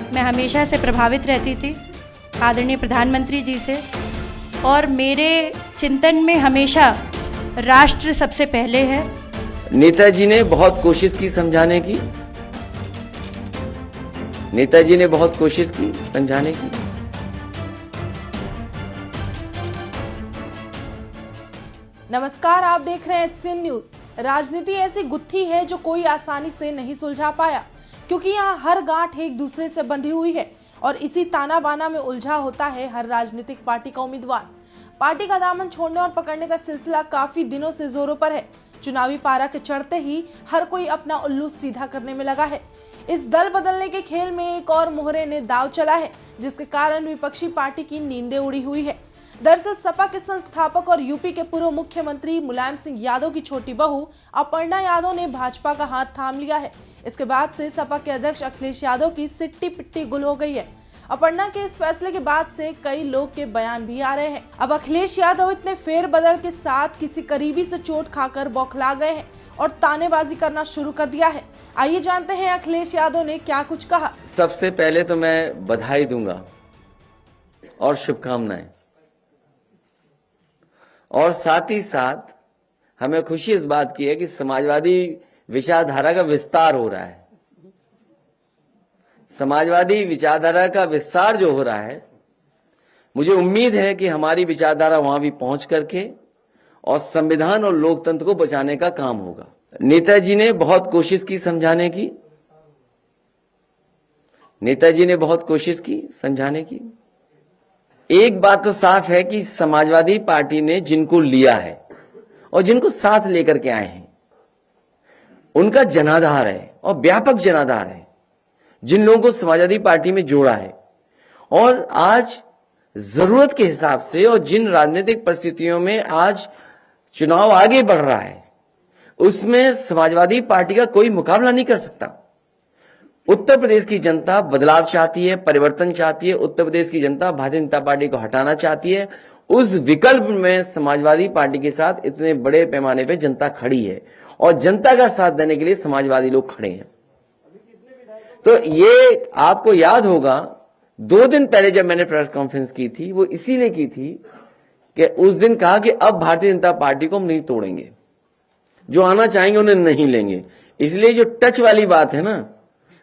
मैं हमेशा से प्रभावित रहती थी आदरणीय प्रधानमंत्री जी से, और मेरे चिंतन में हमेशा राष्ट्र सबसे पहले है। नेताजी ने बहुत कोशिश की समझाने की, नेताजी ने बहुत कोशिश की समझाने की। नमस्कार, आप देख रहे हैं HCN न्यूज। राजनीति ऐसी गुत्थी है जो कोई आसानी से नहीं सुलझा पाया, क्योंकि यहाँ हर गांठ एक दूसरे से बंधी हुई है और इसी ताना बाना में उलझा होता है हर राजनीतिक पार्टी का उम्मीदवार। पार्टी का दामन छोड़ने और पकड़ने का सिलसिला काफी दिनों से जोरों पर है। चुनावी पारा के चढ़ते ही हर कोई अपना उल्लू सीधा करने में लगा है। इस दल बदलने के खेल में एक और मोहरे ने दाव चला है, जिसके कारण विपक्षी पार्टी की नींदें उड़ी हुई है। दरअसल सपा के संस्थापक और यूपी के पूर्व मुख्यमंत्री मुलायम सिंह यादव की छोटी बहू अपर्णा यादव ने भाजपा का हाथ थाम लिया है। इसके बाद से सपा के अध्यक्ष अखिलेश यादव की सिट्टी पिट्टी गुल हो गई है। अपर्णा के इस फैसले के बाद से कई लोग के बयान भी आ रहे हैं। अब अखिलेश यादव इतने फेरबदल के साथ किसी करीबी से चोट खाकर बौखला गए हैं और तानेबाजी करना शुरू कर दिया है। आइए जानते हैं अखिलेश यादव ने क्या कुछ कहा। सबसे पहले तो मैं बधाई दूंगा और शुभकामनाएं, और साथ ही साथ हमें खुशी इस बात की है कि समाजवादी विचारधारा का विस्तार हो रहा है। समाजवादी विचारधारा का विस्तार जो हो रहा है, मुझे उम्मीद है कि हमारी विचारधारा वहां भी पहुंच करके और संविधान और लोकतंत्र को बचाने का काम होगा। नेताजी ने बहुत कोशिश की समझाने की, नेताजी ने बहुत कोशिश की समझाने की। एक बात तो साफ है कि समाजवादी पार्टी ने जिनको लिया है और जिनको साथ लेकर के आए हैं, उनका जनाधार है और व्यापक जनाधार है। जिन लोगों को समाजवादी पार्टी में जोड़ा है और आज जरूरत के हिसाब से और जिन राजनीतिक परिस्थितियों में आज चुनाव आगे बढ़ रहा है, उसमें समाजवादी पार्टी का कोई मुकाबला नहीं कर सकता। उत्तर प्रदेश की जनता बदलाव चाहती है, परिवर्तन चाहती है। उत्तर प्रदेश की जनता भारतीय जनता पार्टी को हटाना चाहती है। उस विकल्प में समाजवादी पार्टी के साथ इतने बड़े पैमाने पे जनता खड़ी है और जनता का साथ देने के लिए समाजवादी लोग खड़े हैं। तो ये आपको याद होगा, 2 दिन पहले जब मैंने प्रेस कॉन्फ्रेंस की थी, वो इसीलिए की थी कि उस दिन कहा कि अब भारतीय जनता पार्टी को हम नहीं तोड़ेंगे, जो आना चाहेंगे उन्हें नहीं लेंगे। इसलिए जो टच वाली बात है ना,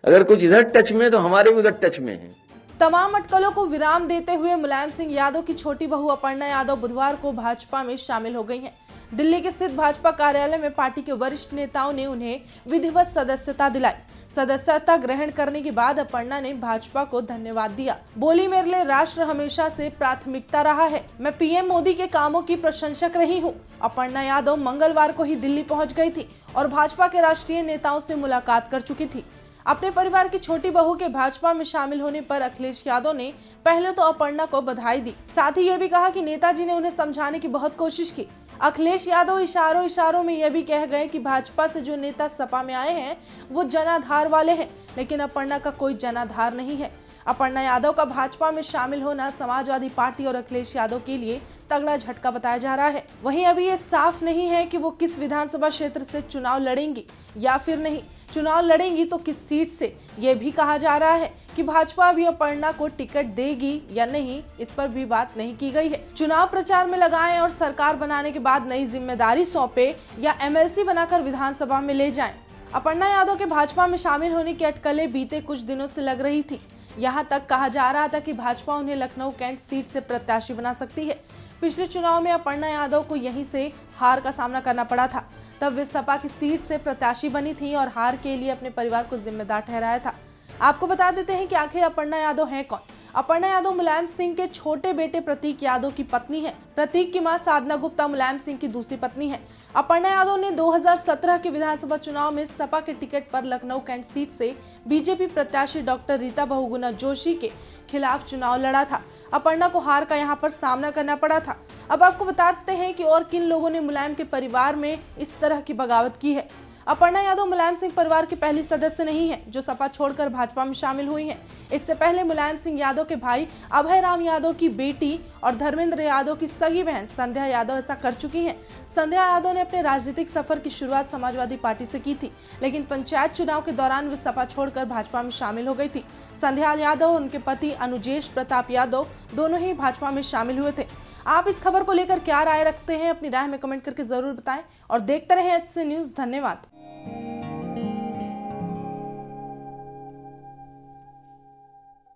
अगर कुछ इधर टच में तो हमारे भी उधर टच में है। तमाम अटकलों को विराम देते हुए मुलायम सिंह यादव की छोटी बहू अपर्णा यादव बुधवार को भाजपा में शामिल हो गई हैं। दिल्ली के स्थित भाजपा कार्यालय में पार्टी के वरिष्ठ नेताओं ने उन्हें विधिवत सदस्यता दिलाई। सदस्यता ग्रहण करने के बाद अपर्णा ने भाजपा को धन्यवाद दिया। बोली, मेरे लिए राष्ट्र हमेशा से प्राथमिकता रहा है। मैं पीएम मोदी के कामों की प्रशंसक रही हूँ। अपर्णा यादव मंगलवार को ही दिल्ली पहुँच गई थी और भाजपा के राष्ट्रीय नेताओं से मुलाकात कर चुकी थी। अपने परिवार की छोटी बहू के भाजपा में शामिल होने पर अखिलेश यादव ने पहले तो अपर्णा को बधाई दी, साथ ही ये भी कहा कि नेताजी ने उन्हें समझाने की बहुत कोशिश की। अखिलेश यादव इशारों में यह भी कह गए कि भाजपा से जो नेता सपा में आए हैं वो जनाधार वाले हैं, लेकिन अपर्णा का कोई जनाधार नहीं है। अपर्णा यादव का भाजपा में शामिल होना समाजवादी पार्टी और अखिलेश यादव के लिए तगड़ा झटका बताया जा रहा है। वहीं अभी ये साफ नहीं है कि वो किस विधानसभा क्षेत्र से चुनाव लड़ेंगी या फिर नहीं। चुनाव लड़ेंगी तो किस सीट से, ये भी कहा जा रहा है कि भाजपा भी अपर्णा को टिकट देगी या नहीं, इस पर भी बात नहीं की गई है। चुनाव प्रचार में लगाएं और सरकार बनाने के बाद नई जिम्मेदारी सौंपे या MLC बनाकर विधानसभा में ले जाएं। अपर्णा यादव के भाजपा में शामिल होने की अटकलें बीते कुछ दिनों से लग रही थी। यहाँ तक कहा जा रहा था कि भाजपा उन्हें लखनऊ कैंट सीट से प्रत्याशी बना सकती है। पिछले चुनाव में अपर्णा यादव को यहीं से हार का सामना करना पड़ा था। तब वे सपा की सीट से प्रत्याशी बनी थी और हार के लिए अपने परिवार को जिम्मेदार ठहराया था। आपको बता देते हैं कि आखिर अपर्णा यादव हैं कौन। अपर्णा यादव मुलायम सिंह के छोटे बेटे प्रतीक यादव की पत्नी है। प्रतीक की मां साधना गुप्ता मुलायम सिंह की दूसरी पत्नी है। अपर्णा यादव ने 2017 के विधानसभा चुनाव में सपा के टिकट पर लखनऊ कैंट सीट से बीजेपी प्रत्याशी डॉक्टर रीता बहुगुणा जोशी के खिलाफ चुनाव लड़ा था। अपर्णा को हार का यहाँ पर सामना करना पड़ा था। अब आपको बताते हैं कि और किन लोगों ने मुलायम के परिवार में इस तरह की बगावत की है। अपर्णा यादव मुलायम सिंह परिवार की पहली सदस्य नहीं है जो सपा छोड़कर भाजपा में शामिल हुई हैं। इससे पहले मुलायम सिंह यादव के भाई अभय राम यादव की बेटी और धर्मेंद्र यादव की सगी बहन संध्या यादव ऐसा कर चुकी हैं। संध्या यादव ने अपने राजनीतिक सफर की शुरुआत समाजवादी पार्टी से की थी, लेकिन पंचायत चुनाव के दौरान वे सपा छोड़कर भाजपा में शामिल हो गई थी। संध्या यादव और उनके पति अनुजेश प्रताप यादव दोनों ही भाजपा में शामिल हुए थे। आप इस खबर को लेकर क्या राय रखते हैं? अपनी राय में कमेंट करके जरूर बताएं और देखते रहें HC न्यूज़। धन्यवाद।